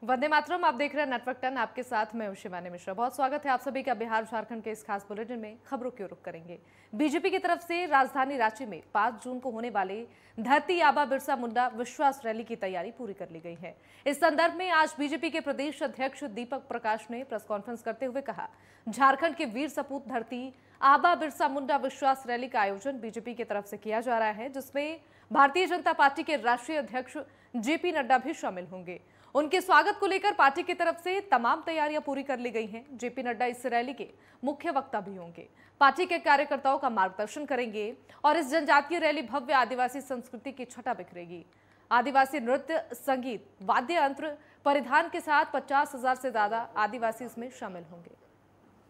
वंदे मातरम। आप देख रहे हैं नेटवर्क 10। आपके साथ मैं शिवानी मिश्रा। बहुत स्वागत है आप सभी का बिहार झारखंड के इस खास बुलेटिन में। खबरों की रुख करेंगे। बीजेपी की तरफ से राजधानी रांची में 5 जून को होने वाले धरती आबा बिरसा मुंडा विश्वास रैली की तैयारी पूरी कर ली गई है। इस संदर्भ में आज बीजेपी के प्रदेश अध्यक्ष दीपक प्रकाश ने प्रेस कॉन्फ्रेंस करते हुए कहा, झारखंड के वीर सपूत धरती आबा बिरसा मुंडा विश्वास रैली का आयोजन बीजेपी की तरफ से किया जा रहा है, जिसमें भारतीय जनता पार्टी के राष्ट्रीय अध्यक्ष जेपी नड्डा भी शामिल होंगे। उनके स्वागत को लेकर पार्टी की तरफ से तमाम तैयारियां पूरी कर ली गई हैं। जेपी नड्डा इस रैली के मुख्य वक्ता भी होंगे, पार्टी के कार्यकर्ताओं का मार्गदर्शन करेंगे और इस जनजातीय रैली भव्य आदिवासी संस्कृति की छटा बिखरेगी। आदिवासी नृत्य, संगीत, वाद्य यंत्र परिधान के साथ 50,000 से ज्यादा आदिवासी इसमें शामिल होंगे।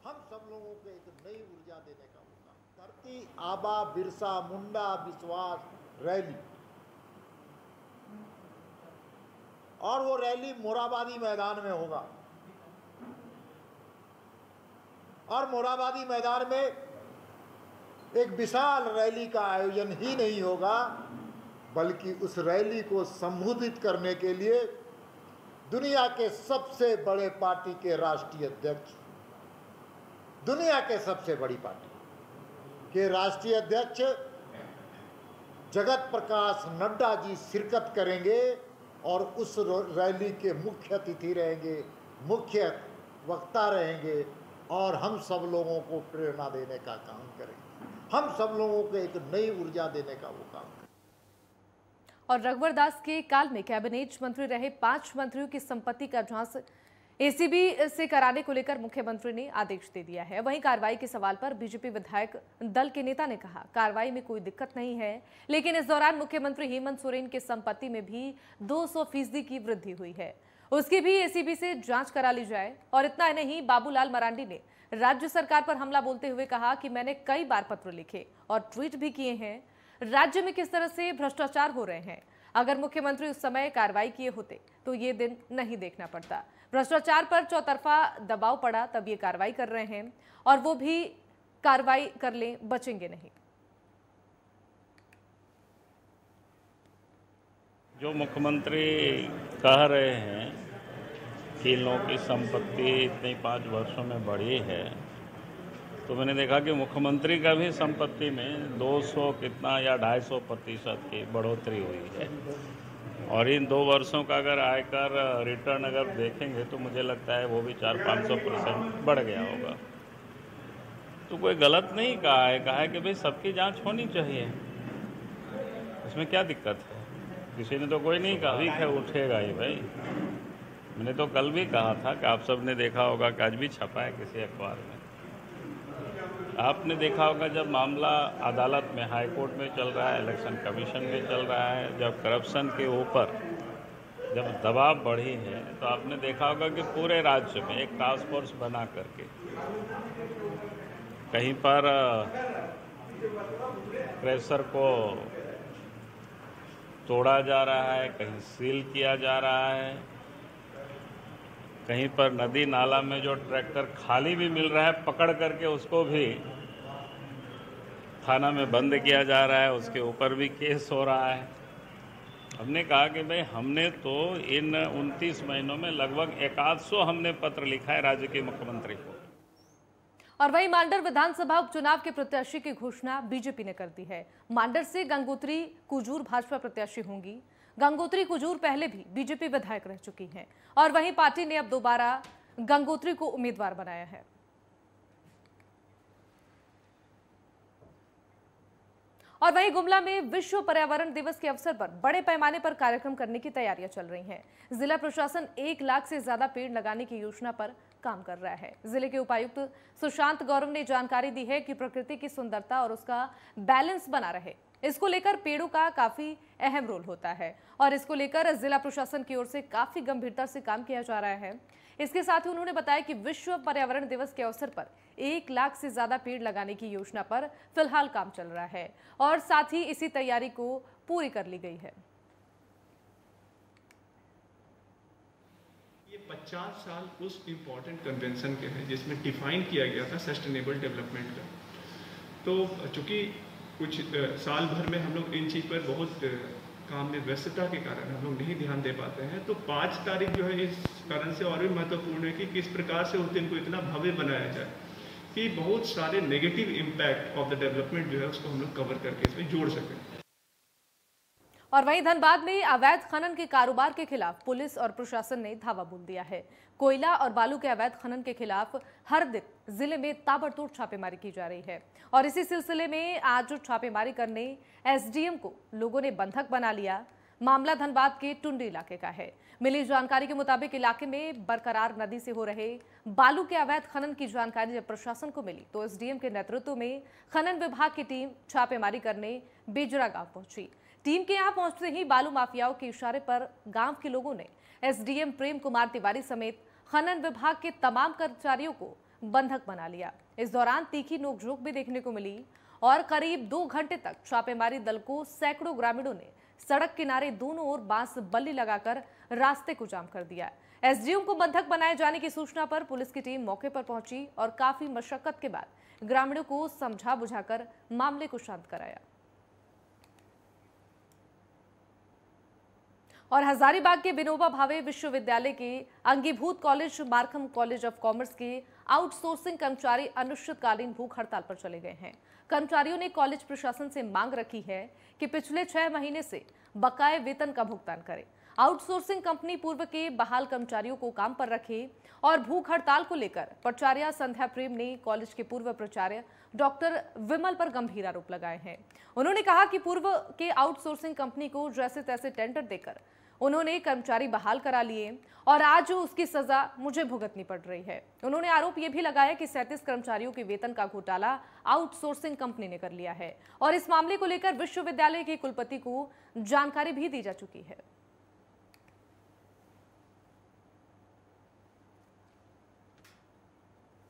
हम सब लोगों को एक नई ऊर्जा देने का मौका। धरती आबा बिरसा मुंडा विश्वास रैली, और वो रैली मोराबादी मैदान में होगा। और मोराबादी मैदान में एक विशाल रैली का आयोजन ही नहीं होगा, बल्कि उस रैली को संबोधित करने के लिए दुनिया के सबसे बड़े पार्टी के राष्ट्रीय अध्यक्ष, दुनिया के सबसे बड़ी पार्टी के राष्ट्रीय अध्यक्ष जगत प्रकाश नड्डा जी शिरकत करेंगे और उस रैली के मुख्य अतिथि रहेंगे, मुख्य वक्ता रहेंगे और हम सब लोगों को प्रेरणा देने का काम करेंगे। हम सब लोगों को एक नई ऊर्जा देने का वो काम करेंगे। और रघुवर दास के काल में कैबिनेट मंत्री रहे 5 मंत्रियों की संपत्ति का जांच एसीबी से कराने को लेकर मुख्यमंत्री ने आदेश दे दिया है। वहीं कार्रवाई के सवाल पर बीजेपी विधायक दल के नेता ने कहा, कार्रवाई में कोई दिक्कत नहीं है, लेकिन इस दौरान मुख्यमंत्री हेमंत सोरेन की संपत्ति में भी 200% की वृद्धि हुई है, उसकी भी एसीबी से जांच करा ली जाए। और इतना नहीं, बाबूलाल मरांडी ने राज्य सरकार पर हमला बोलते हुए कहा कि मैंने कई बार पत्र लिखे और ट्वीट भी किए हैं, राज्य में किस तरह से भ्रष्टाचार हो रहे हैं। अगर मुख्यमंत्री उस समय कार्रवाई किए होते तो ये दिन नहीं देखना पड़ता। भ्रष्टाचार पर चौतरफा दबाव पड़ा, तब ये कार्रवाई कर रहे हैं और वो भी कार्रवाई कर लें, बचेंगे नहीं। जो मुख्यमंत्री कह रहे हैं कि इन लोगों की संपत्ति इतनी 5 वर्षों में बढ़ी है, तो मैंने देखा कि मुख्यमंत्री का भी संपत्ति में 200 कितना या 250% की बढ़ोतरी हुई है। और इन 2 वर्षों का अगर आयकर रिटर्न अगर देखेंगे तो मुझे लगता है वो भी 400-500% बढ़ गया होगा। तो कोई गलत नहीं कहा है कि भाई सबकी जांच होनी चाहिए, इसमें क्या दिक्कत है। किसी ने तो कोई नहीं कहा भी है उठेगा ही भाई। मैंने तो कल भी कहा था कि आप सब ने देखा होगा कि आज भी छपा है किसी अखबार में। आपने देखा होगा जब मामला अदालत में, हाई कोर्ट में चल रहा है, इलेक्शन कमीशन में चल रहा है, जब करप्शन के ऊपर जब दबाव बढ़ी है, तो आपने देखा होगा कि पूरे राज्य में एक टास्क फोर्स बना करके कहीं पर प्रेशर को तोड़ा जा रहा है, कहीं सील किया जा रहा है, कहीं पर नदी नाला में जो ट्रैक्टर खाली भी मिल रहा है पकड़ करके उसको भी थाना में बंद किया जा रहा है, उसके ऊपर भी केस हो रहा है। हमने कहा कि भाई हमने तो इन 29 महीनों में लगभग 100 हमने पत्र लिखा है राज्य के मुख्यमंत्री को। और वहीं मांडर विधानसभा उपचुनाव के प्रत्याशी की घोषणा बीजेपी ने कर दी है। मांडर से गंगोत्री कुजूर भाजपा प्रत्याशी होंगी। गंगोत्री कुजूर पहले भी बीजेपी विधायक रह चुकी हैं और वहीं पार्टी ने अब दोबारा गंगोत्री को उम्मीदवार बनाया है। और वहीं गुमला में विश्व पर्यावरण दिवस के अवसर पर बड़े पैमाने पर कार्यक्रम करने की तैयारियां चल रही हैं। जिला प्रशासन 1 लाख से ज्यादा पेड़ लगाने की योजना पर काम कर रहा है। जिले के उपायुक्त सुशांत गौरव ने जानकारी दी है कि प्रकृति की सुंदरता और उसका बैलेंस बना रहे, इसको लेकर पेड़ों का काफी अहम रोल होता है और इसको लेकर जिला प्रशासन की ओर से काफी गंभीरता से काम किया जा रहा है। इसके साथ ही उन्होंने बताया कि विश्व पर्यावरण दिवस के अवसर पर 1 लाख से ज्यादा पेड़ लगाने की योजना पर फिलहाल काम चल रहा है और साथ ही इसी तैयारी को पूरी कर ली गई है। ये 50 साल उस इम्पोर्टेंट कन्वेंशन के हैं जिसमें डिफाइन किया गया था सस्टेनेबल डेवलपमेंट का। तो चूंकि कुछ साल भर में हम लोग इन चीज़ पर बहुत काम में व्यस्तता के कारण हम लोग नहीं ध्यान दे पाते हैं। तो 5 तारीख जो है इस कारण से और भी महत्वपूर्ण है कि किस प्रकार से उस दिन को इतना भव्य बनाया जाए कि बहुत सारे negative impact of the development जो है उसको हम लोग कवर करके इसमें जोड़ सकें। और वहीं धनबाद में अवैध खनन के कारोबार के खिलाफ पुलिस और प्रशासन ने धावा बोल दिया है। कोयला और बालू के अवैध खनन के खिलाफ हर दिन जिले में ताबड़तोड़ छापेमारी की जा रही है और इसी सिलसिले में आज छापेमारी करने एसडीएम को लोगों ने बंधक बना लिया। मामला धनबाद के टुंडी इलाके का है। मिली जानकारी के मुताबिक इलाके में बरकरार नदी से हो रहे बालू के अवैध खनन की जानकारी जब प्रशासन को मिली तो एसडीएम के नेतृत्व में खनन विभाग की टीम छापेमारी करने बेजरा गांव पहुंची। टीम के यहां पहुंचते ही बालू माफियाओं के इशारे पर गांव के लोगों ने एसडीएम प्रेम कुमार तिवारी समेत खनन विभाग के तमाम कर्मचारियों को बंधक बना लिया। इस दौरान तीखी नोकझोंक भी देखने को मिली और करीब 2 घंटे तक छापेमारी दल को सैकड़ों ग्रामीणों ने सड़क किनारे दोनों ओर बांस बल्ली लगाकर रास्ते को जाम कर दिया। एसडीएम को बंधक बनाए जाने की सूचना पर पुलिस की टीम मौके पर पहुंची और काफी मशक्कत के बाद ग्रामीणों को समझा बुझाकर मामले को शांत कराया। और हजारीबाग के विनोबा भावे विश्वविद्यालय के अंगीभूत college Markham college of commerce के आउटसोर्सिंग कर्मचारी अनिश्चितकालीन भूख हड़ताल पर चले गए हैं। कर्मचारियों ने कॉलेज प्रशासन से मांग रखी है कि पिछले 6 महीने से बकाये वेतन का भुगतान करे। आउटसोर्सिंग कंपनी पूर्व के बहाल कर्मचारियों को काम पर रखे और भूख हड़ताल को लेकर प्राचार्य संध्या प्रेम ने कॉलेज के पूर्व प्राचार्य डॉक्टर विमल पर गंभीर आरोप लगाए हैं। उन्होंने कहा कि पूर्व के आउटसोर्सिंग कंपनी को जैसे तैसे टेंडर देकर उन्होंने कर्मचारी बहाल करा लिए और आज उसकी सजा मुझे भुगतनी पड़ रही है। उन्होंने आरोप यह भी लगाया कि 37 कर्मचारियों के वेतन का घोटाला आउटसोर्सिंग कंपनी ने कर लिया है और इस मामले को लेकर विश्वविद्यालय के कुलपति को जानकारी भी दी जा चुकी है।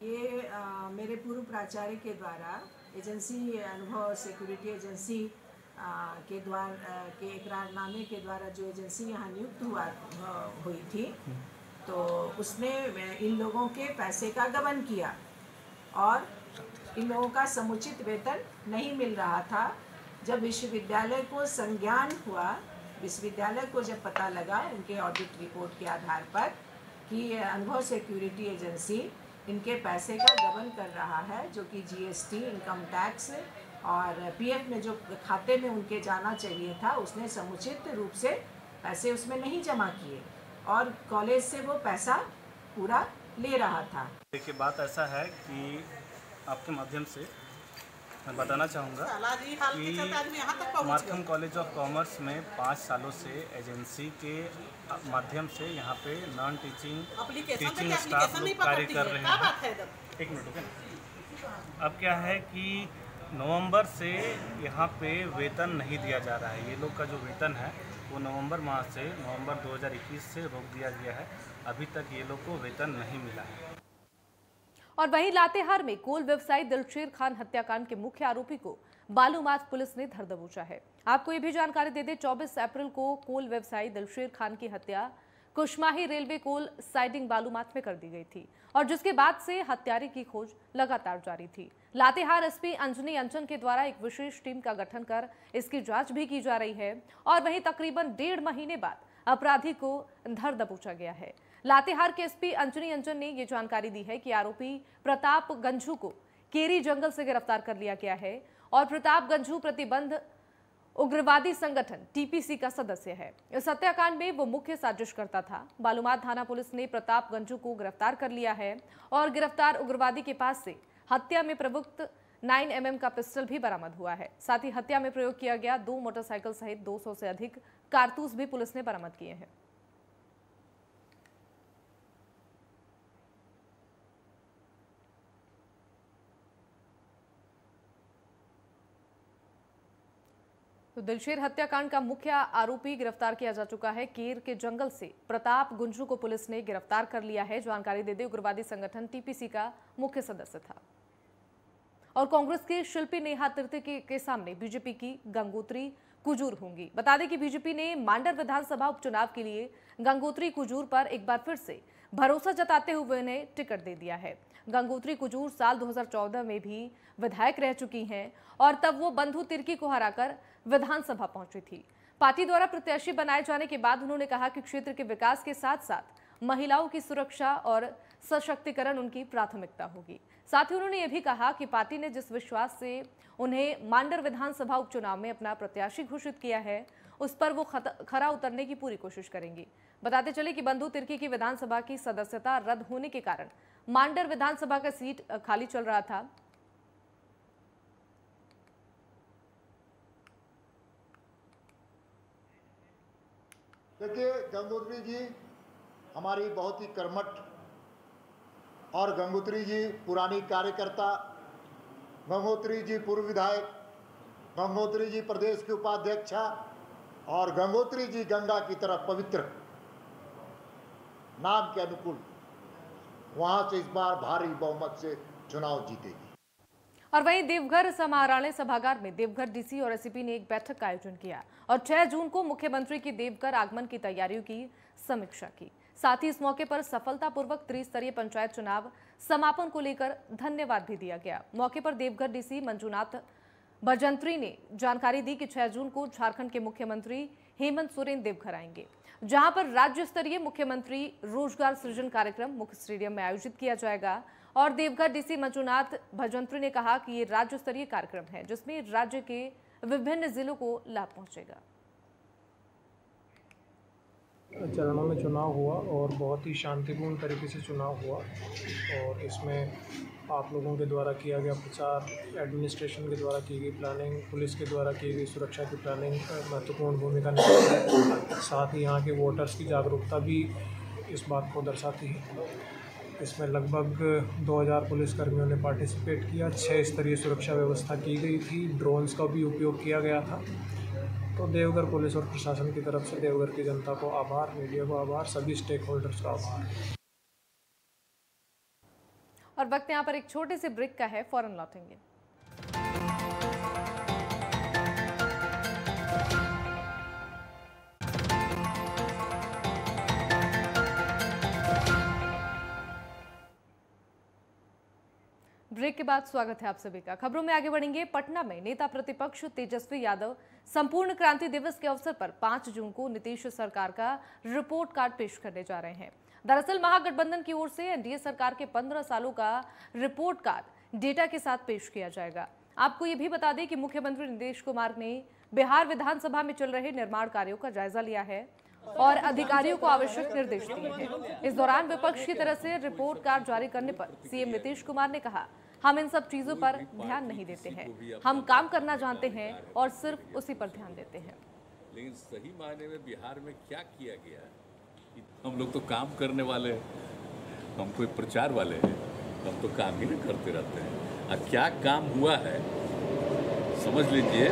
ये मेरे पूर्व प्राचार्य के द्वारा एजेंसी अनुभव सिक्योरिटी एजेंसी के द्वारा के इकरारनामे के द्वारा जो एजेंसी यहाँ नियुक्त हुई थी तो उसने इन लोगों के पैसे का गबन किया और इन लोगों का समुचित वेतन नहीं मिल रहा था। जब विश्वविद्यालय को संज्ञान हुआ, विश्वविद्यालय को जब पता लगा उनके ऑडिट रिपोर्ट के आधार पर कि अनुभव सिक्योरिटी एजेंसी इनके पैसे का गबन कर रहा है, जो कि जीएसटी, इनकम टैक्स और पीएफ में जो खाते में उनके जाना चाहिए था, उसने समुचित रूप से पैसे उसमें नहीं जमा किए और कॉलेज से वो पैसा पूरा ले रहा था। देखिए, बात ऐसा है कि आपके माध्यम से मैं बताना चाहूँगा कि मार्कम कॉलेज ऑफ कॉमर्स में 5 सालों से एजेंसी के माध्यम से यहाँ पे नॉन टीचिंग स्टाफ लोग कार्य कर रहे हैं। एक मिनट रुके ना। अब क्या है कि नवंबर से यहाँ पे वेतन नहीं दिया जा रहा है। ये लोग का जो वेतन है वो नवंबर माह से, नवंबर 2021 से रोक दिया गया है। अभी तक ये लोग को वेतन नहीं मिला है। और वहीं लातेहार में कोल व्यवसायी दिलशेर खान हत्याकांड के मुख्य आरोपी को बालूमाथ पुलिस ने धर दबोचा है। आपको ये भी जानकारी दे दें, 24 अप्रैल को कोल व्यवसायी दिलशेर खान की हत्या कुशमाही रेलवे कोल साइडिंग बालूमाथ में कर दी गई थी और जिसके बाद से हत्यारे की खोज लगातार जारी थी। लातेहार एसपी अंजनी अंचन के द्वारा एक विशेष टीम का गठन कर इसकी जांच भी की जा रही है और वहीं तकरीबन 1.5 महीने बाद अपराधी को धर दबोचा गया है। लातेहार के एसपी अंजनी अंचन ने ये जानकारी दी है कि आरोपी प्रताप गंझू को केरी जंगल से गिरफ्तार कर लिया गया है और प्रताप गंझू प्रतिबंध उग्रवादी संगठन टीपीसी का सदस्य है। इस हत्याकांड में वो मुख्य साजिशकर्ता था। बालूमाथ थाना पुलिस ने प्रताप गंझू को गिरफ्तार कर लिया है और गिरफ्तार उग्रवादी के पास से हत्या में प्रयुक्त 9mm का पिस्टल भी बरामद हुआ है। साथ ही हत्या में प्रयोग किया गया 2 मोटरसाइकिल सहित 200 से अधिक कारतूस भी पुलिस ने बरामद किए हैं। तो दिलशेर हत्याकांड का मुख्य आरोपी गिरफ्तार किया जा चुका है। केर के जंगल से प्रताप गुंजू को पुलिस ने गिरफ्तार कर लिया है। जानकारी दे दे, उग्रवादी संगठन टीपीसी का मुख्य सदस्य था। और कांग्रेस की शिल्पी नेहा तिर्की के सामने बीजेपी की गंगोत्री कुजूर होंगी। बता दें कि बीजेपी ने मांडर विधानसभा उपचुनाव के लिए गंगोत्री कुजूर पर एक बार फिर से भरोसा जताते हुए उन्हें टिकट दे दिया है। गंगोत्री कुजूर साल 2014 में भी विधायक रह चुकी हैं और तब वो बंधु तिर्की को हराकर विधानसभा पहुंची थी। पार्टी द्वारा प्रत्याशी बनाए जाने के बाद उन्होंने कहा कि क्षेत्र के विकास के साथ साथ महिलाओं की सुरक्षा और सशक्तिकरण उनकी प्राथमिकता होगी। साथ ही उन्होंने यह भी कहा कि पार्टी ने जिस विश्वास से उन्हें मांडर विधानसभा उपचुनाव में अपना प्रत्याशी घोषित किया है, उस पर वो खरा उतरने की पूरी कोशिश करेंगी। बताते चले कि बंधु तिर्की की विधानसभा की सदस्यता रद्द होने के कारण मांडर विधानसभा का सीट खाली चल रहा था। देखिए, गंगोत्री जी हमारी बहुत ही कर्मठ और गंगोत्री जी पुरानी कार्यकर्ता, गंगोत्री जी पूर्व विधायक, गंगोत्री जी प्रदेश की उपाध्यक्षा और गंगोत्री जी गंगा की तरह पवित्र नाम के अनुकूल वहां से इस बार भारी बहुमत से चुनाव जीतेगी। और वहीं देवघर समाहरणालय सभागार में देवघर डीसी और एसपी ने एक बैठक का आयोजन किया और 6 जून को मुख्यमंत्री की देवघर आगमन की तैयारियों की समीक्षा की। साथ ही इस मौके पर सफलतापूर्वक त्रिस्तरीय पंचायत चुनाव समापन को लेकर धन्यवाद भी दिया गया। मौके पर देवघर डीसी मंजुनाथ भजंत्री ने जानकारी दी कि 6 जून को झारखंड के मुख्यमंत्री हेमंत सोरेन देवघर आएंगे, जहां पर राज्य स्तरीय मुख्यमंत्री रोजगार सृजन कार्यक्रम मुख्य स्टेडियम में आयोजित किया जाएगा। और देवघर डीसी मंजुनाथ भजंत्री ने कहा कि ये राज्य स्तरीय कार्यक्रम है जिसमें राज्य के विभिन्न जिलों को लाभ पहुंचेगा। चरणों में चुनाव हुआ और बहुत ही शांतिपूर्ण तरीके से चुनाव हुआ और इसमें आप लोगों के द्वारा किया गया प्रचार, एडमिनिस्ट्रेशन के द्वारा की गई प्लानिंग, पुलिस के द्वारा की गई सुरक्षा की प्लानिंग महत्वपूर्ण भूमिका निभाती है। साथ ही यहाँ के वोटर्स की जागरूकता भी इस बात को दर्शाती है। इसमें लगभग 2000 पुलिसकर्मियों ने पार्टिसिपेट किया। 6 स्तरीय सुरक्षा व्यवस्था की गई थी, ड्रोन्स का भी उपयोग किया गया था। तो देवघर पुलिस और प्रशासन की तरफ से देवघर की जनता को आभार, मीडिया को आभार, सभी स्टेक होल्डर्स का आभार। और वक्त यहाँ पर एक छोटे से ब्रेक का है, फौरन लौटेंगे। ब्रेक के बाद स्वागत है आप सभी का। खबरों में आगे बढ़ेंगे। पटना में नेता प्रतिपक्ष तेजस्वी यादव संपूर्ण क्रांति दिवस के अवसर पर 5 जून को नीतीश सरकार का रिपोर्ट कार्ड पेश करने जा रहे हैं। दरअसल महागठबंधन की ओर से एनडीए सरकार के 15 सालों का रिपोर्ट कार्ड डेटा के साथ पेश किया जाएगा। आपको ये भी बता दें कि मुख्यमंत्री नीतीश कुमार ने बिहार विधानसभा में चल रहे निर्माण कार्यों का जायजा लिया है और अधिकारियों को आवश्यक निर्देश दिए हैं। इस दौरान विपक्ष की तरफ से रिपोर्ट कार्ड जारी करने पर सीएम नीतीश कुमार ने कहा, हम इन सब चीजों पर ध्यान नहीं देते हैं, हम काम करना जानते हैं और सिर्फ उसी पर ध्यान देते हैं। लेकिन सही मायने में बिहार में क्या किया गया, हम लोग तो काम करने वाले हैं, हम कोई प्रचार वाले हैं, हम तो काम ही नहीं करते रहते हैं। और क्या काम हुआ है समझ लीजिए,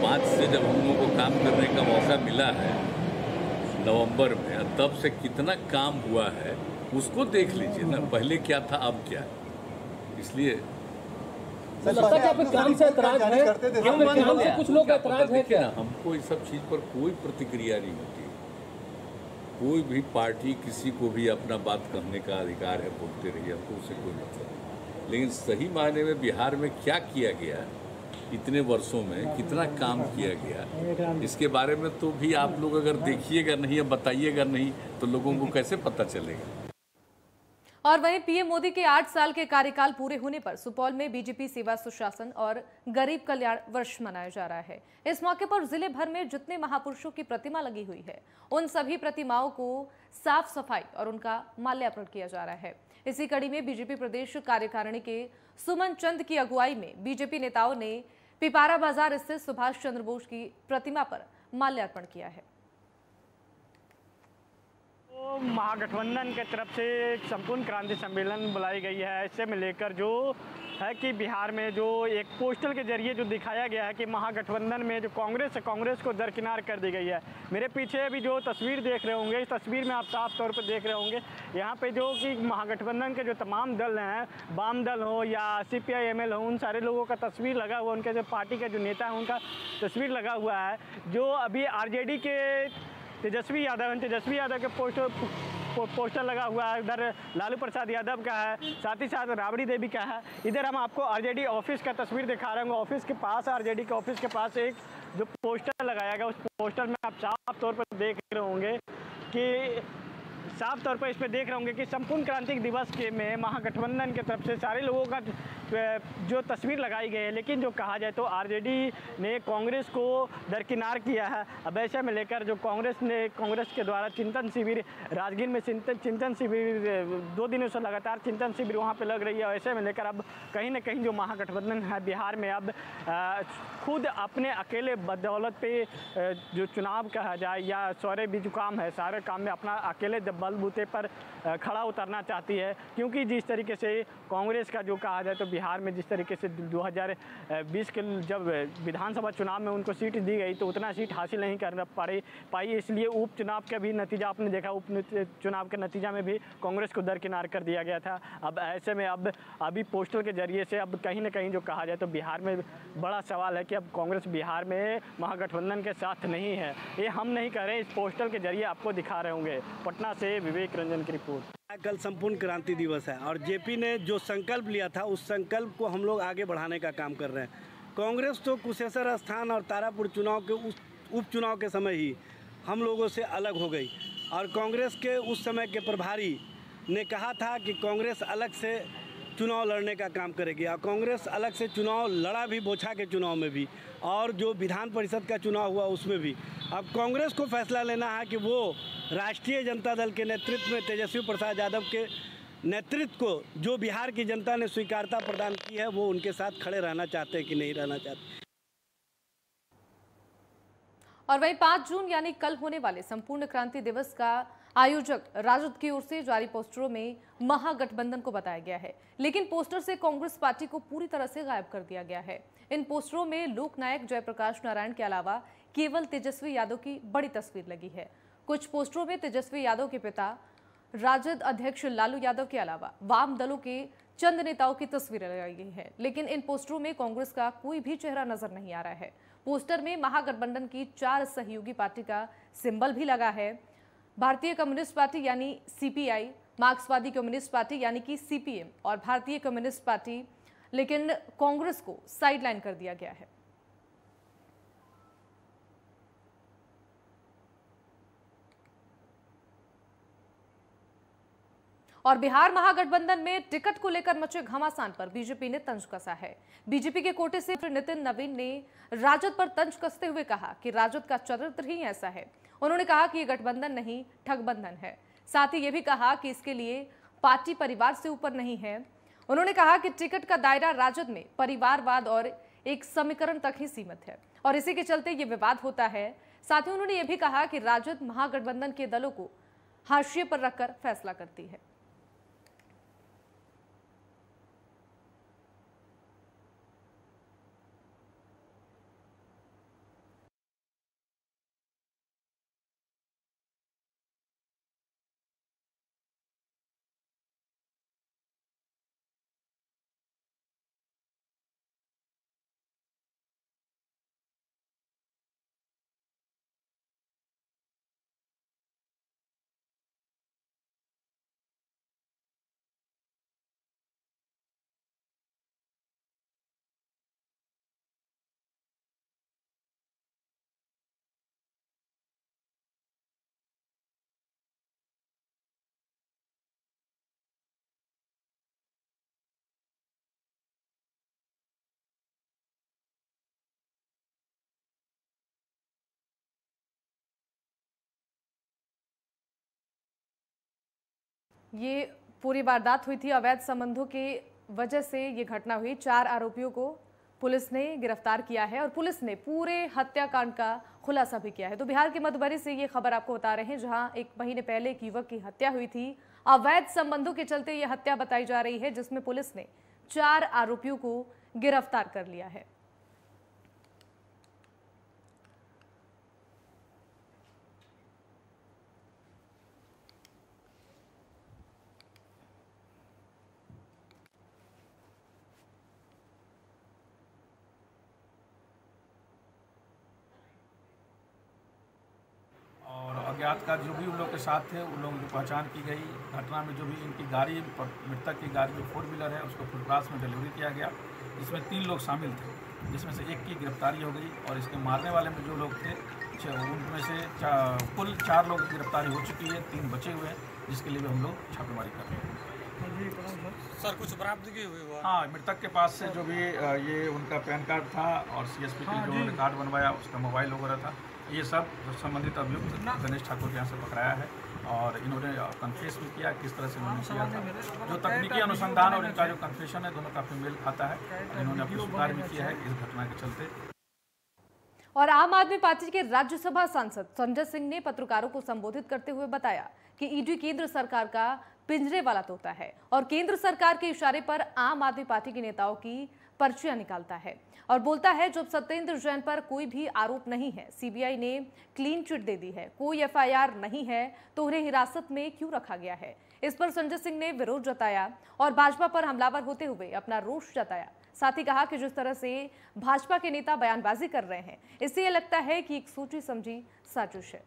5 से जब हम लोगों को काम करने का मौका मिला है नवंबर में, तब से कितना काम हुआ है उसको देख लीजिए ना, पहले क्या था अब क्या है। इसलिए काम से ऐतराज है, कुछ लोग ऐतराज है क्या? हमको इस सब चीज़ पर कोई प्रतिक्रिया नहीं होती। कोई भी पार्टी किसी को भी अपना बात कहने का अधिकार है, बोलते रहिए, हमको उससे कोई मतलब नहीं। लेकिन सही मायने में बिहार में क्या किया गया, इतने वर्षों में कितना काम किया गया, इसके बारे में तो भी आप लोग अगर देखिएगा नहीं या बताइएगा नहीं तो लोगों को कैसे पता चलेगा। और वहीं पीएम मोदी के 8 साल के कार्यकाल पूरे होने पर सुपौल में बीजेपी सेवा सुशासन और गरीब कल्याण वर्ष मनाया जा रहा है। इस मौके पर जिले भर में जितने महापुरुषों की प्रतिमा लगी हुई है, उन सभी प्रतिमाओं को साफ सफाई और उनका माल्यार्पण किया जा रहा है। इसी कड़ी में बीजेपी प्रदेश कार्यकारिणी के सुमन चंद की अगुवाई में बीजेपी नेताओं ने पिपारा बाजार स्थित सुभाष चंद्र बोस की प्रतिमा पर माल्यार्पण किया है। महागठबंधन के तरफ से एक संपूर्ण क्रांति सम्मेलन बुलाई गई है। इससे में लेकर जो है कि बिहार में जो एक पोस्टर के जरिए जो दिखाया गया है कि महागठबंधन में जो कांग्रेस है, कांग्रेस को दरकिनार कर दी गई है। मेरे पीछे अभी जो तस्वीर देख रहे होंगे, इस तस्वीर में आप साफ तौर पर देख रहे होंगे यहाँ पे जो कि महागठबंधन के जो तमाम दल हैं, वाम दल हो या CPI-ML हो, उन सारे लोगों का तस्वीर लगा हुआ, उनके जो पार्टी के जो नेता हैं उनका तस्वीर लगा हुआ है। जो अभी RJD के तेजस्वी यादव के पोस्टर लगा हुआ है, उधर लालू प्रसाद यादव का है, साथ ही साथ राबड़ी देवी का है। इधर हम आपको आरजेडी ऑफिस का तस्वीर दिखा रहे होंगे। ऑफिस के पास, आरजेडी के ऑफिस के पास एक जो पोस्टर लगाया गया, उस पोस्टर में आप साफ तौर पर देख रहे होंगे कि साफ तौर पर इस पर देख रहे होंगे कि संपूर्ण क्रांति दिवस के में महागठबंधन की तरफ से सारे लोगों का जो तस्वीर लगाई गई है। लेकिन जो कहा जाए तो आरजेडी ने कांग्रेस को दरकिनार किया है। अब ऐसे में लेकर जो कांग्रेस के द्वारा चिंतन शिविर राजगीर में चिंतन शिविर 2 दिनों से लगातार चिंतन शिविर वहाँ पे लग रही है। ऐसे में लेकर अब कहीं ना कहीं जो महागठबंधन है बिहार में अब खुद अपने अकेले बदौलत पे जो चुनाव कहा जाए या सारे भी जो काम है सारे काम में अपना अकेले बलबूते पर खड़ा उतरना चाहती है। क्योंकि जिस तरीके से कांग्रेस का जो कहा जाए तो बिहार में जिस तरीके से 2020 के जब विधानसभा चुनाव में उनको सीट दी गई तो उतना सीट हासिल नहीं कर पाई, इसलिए उपचुनाव का भी नतीजा आपने देखा, उपचुनाव के नतीजा में भी कांग्रेस को दरकिनार कर दिया गया था। अब ऐसे में अब अभी पोस्टर के जरिए से अब कहीं ना कहीं जो कहा जाए तो बिहार में बड़ा सवाल है कि अब कांग्रेस बिहार में महागठबंधन के साथ नहीं है। ये हम नहीं कह रहे, इस पोस्टर के जरिए आपको दिखा रहे होंगे। पटना से विवेक रंजन की रिपोर्ट। कल संपूर्ण क्रांति दिवस है और जेपी ने जो संकल्प लिया था उस संकल्प को हम लोग आगे बढ़ाने का काम कर रहे हैं। कांग्रेस तो कुशेश्वर स्थान और तारापुर चुनाव के उपचुनाव के समय ही हम लोगों से अलग हो गई और कांग्रेस के उस समय के प्रभारी ने कहा था कि कांग्रेस अलग से चुनाव लड़ने का काम करेगी और कांग्रेस अलग से चुनाव लड़ा भी, बोछा के चुनाव में भी और जो विधान परिषद का चुनाव हुआ उसमें भी। अब कांग्रेस को फैसला लेना है कि वो राष्ट्रीय जनता दल के नेतृत्व में तेजस्वी प्रसाद यादव के नेतृत्व को जो बिहार की जनता ने स्वीकारता प्रदान की है वो उनके साथ खड़े रहना चाहते हैं कि नहीं रहना चाहते। और वहीं 5 जून यानी कल होने वाले संपूर्ण क्रांति दिवस का आयोजक राजद की ओर से जारी पोस्टरों में महागठबंधन को बताया गया है, लेकिन पोस्टर से कांग्रेस पार्टी को पूरी तरह से गायब कर दिया गया है। इन पोस्टरों में लोकनायक जयप्रकाश नारायण के अलावा केवल तेजस्वी यादव की बड़ी तस्वीर लगी है। कुछ पोस्टरों में तेजस्वी यादव के पिता राजद अध्यक्ष लालू यादव के अलावा वाम दलों के चंद नेताओं की तस्वीरें लगाई गई है, लेकिन इन पोस्टरों में कांग्रेस का कोई भी चेहरा नजर नहीं आ रहा है। पोस्टर में महागठबंधन की 4 सहयोगी पार्टी का सिंबल भी लगा है। भारतीय कम्युनिस्ट पार्टी यानी सीपीआई, मार्क्सवादी कम्युनिस्ट पार्टी यानी कि सीपीएम और भारतीय कम्युनिस्ट पार्टी, लेकिन कांग्रेस को साइडलाइन कर दिया गया है। और बिहार महागठबंधन में टिकट को लेकर मचे घमासान पर बीजेपी ने तंज कसा है। बीजेपी के कोटे से नितिन नवीन ने राजद पर तंज कसते हुए कहा कि राजद का चरित्र ही ऐसा है। उन्होंने कहा कि ये गठबंधन नहीं ठगबंधन है। साथ ही ये भी कहा कि इसके लिए पार्टी परिवार से ऊपर नहीं है। उन्होंने कहा कि टिकट का दायरा राजद में परिवारवाद और एक समीकरण तक ही सीमित है और इसी के चलते ये विवाद होता है। साथ ही उन्होंने ये भी कहा कि राजद महागठबंधन के दलों को हाशिए पर रखकर फैसला करती है। ये पूरी वारदात हुई थी अवैध संबंधों की वजह से ये घटना हुई। 4 आरोपियों को पुलिस ने गिरफ्तार किया है और पुलिस ने पूरे हत्याकांड का खुलासा भी किया है। तो बिहार के मधुबनी से ये खबर आपको बता रहे हैं, जहां 1 महीने पहले एक युवक की हत्या हुई थी। अवैध संबंधों के चलते ये हत्या बताई जा रही है, जिसमें पुलिस ने 4 आरोपियों को गिरफ्तार कर लिया है। अज्ञातकार जो भी उन लोग के साथ थे उन लोगों की पहचान की गई। घटना में जो भी इनकी गाड़ी, मृतक की गाड़ी जो 4 व्हीलर है उसको फुलक्रास में डिलीवरी किया गया, जिसमें 3 लोग शामिल थे, जिसमें से एक की गिरफ्तारी हो गई और इसके मारने वाले में जो लोग थे उनमें से कुल 4 लोगों की गिरफ्तारी हो चुकी है, 3 बचे हुए हैं, जिसके लिए भी हम लोग छापेमारी कर रहे हैं। सर कुछ बरामदगी हुई हुआ? हाँ, मृतक के पास से जो भी ये उनका पैन कार्ड था और CSP के जो उन्होंने कार्ड बनवाया उसका मोबाइल वगैरह था, ये सब संबंधित अभियुक्त गणेश ठाकुर के यहाँ से पकड़ाया है और इन्होंने कन्फेस भी किया किस तरह से उन्होंने किया था। जो तकनीकी अनुसंधान और इनका जो कन्फेशन है दोनों काफी मेल खाता है। इन्होंने अपनी स्वीकार भी किया है इस घटना के चलते। और आम आदमी पार्टी के राज्यसभा सांसद संजय सिंह ने पत्रकारों को संबोधित करते हुए बताया कि ईडी केंद्र सरकार का पिंजरे वाला तोता है और केंद्र सरकार के इशारे पर आम आदमी पार्टी के नेताओं की पर्चियां निकालता है और बोलता है जब सत्येंद्र जैन पर कोई भी आरोप नहीं है, सीबीआई ने क्लीन चिट दे दी है, कोई FIR नहीं है तो उन्हें हिरासत में क्यों रखा गया है। इस पर संजय सिंह ने विरोध जताया और भाजपा पर हमलावर होते हुए अपना रोष जताया। साथ ही कहा कि जिस तरह से भाजपा के नेता बयानबाजी कर रहे हैं इससे यह लगता है कि एक सोची समझी साजिश है।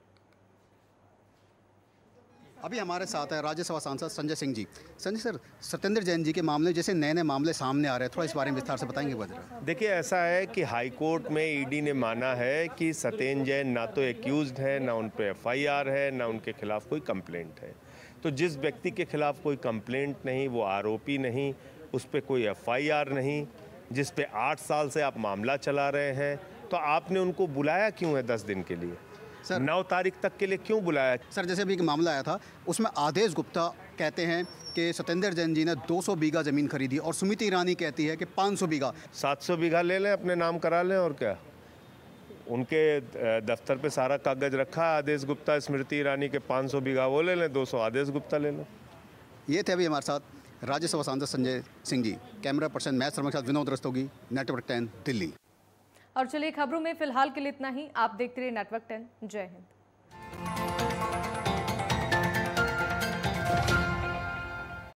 अभी हमारे साथ है राज्यसभा सांसद संजय सिंह जी। संजय सर, सत्येंद्र जैन जी के मामले जैसे नए नए मामले सामने आ रहे हैं, थोड़ा इस बारे में विस्तार से बताएंगे वजह? देखिए, ऐसा है कि हाई कोर्ट में ईडी ने माना है कि सत्येंद्र जैन ना तो एक्यूज्ड है, ना उन पर FIR है, ना उनके खिलाफ कोई कंप्लेंट है। तो जिस व्यक्ति के खिलाफ कोई कंप्लेंट नहीं, वो आरोपी नहीं, उस पर कोई FIR नहीं, जिस पे 8 साल से आप मामला चला रहे हैं, तो आपने उनको बुलाया क्यों है 10 दिन के लिए? सर 9 तारीख तक के लिए क्यों बुलाया? सर जैसे अभी एक मामला आया था उसमें आदेश गुप्ता कहते हैं कि सत्येंद्र जैन जी ने 200 बीघा ज़मीन खरीदी और स्मृति ईरानी कहती है कि 500 बीघा। 700 बीघा ले लें, अपने नाम करा लें और क्या। उनके दफ्तर पे सारा कागज रखा है, आदेश गुप्ता स्मृति ईरानी के 500 बीघा वो ले लें, 200 आदेश गुप्ता ले लें। ये थे अभी हमारे साथ राज्यसभा सांसद Sanjay Singh ji. Camera person math Sharma के साथ विनोद रस्तोगी, नेटवर्क 10 दिल्ली। और चलिए खबरों में फिलहाल के लिए इतना ही। आप देखते रहिए नेटवर्क 10। जय हिंद।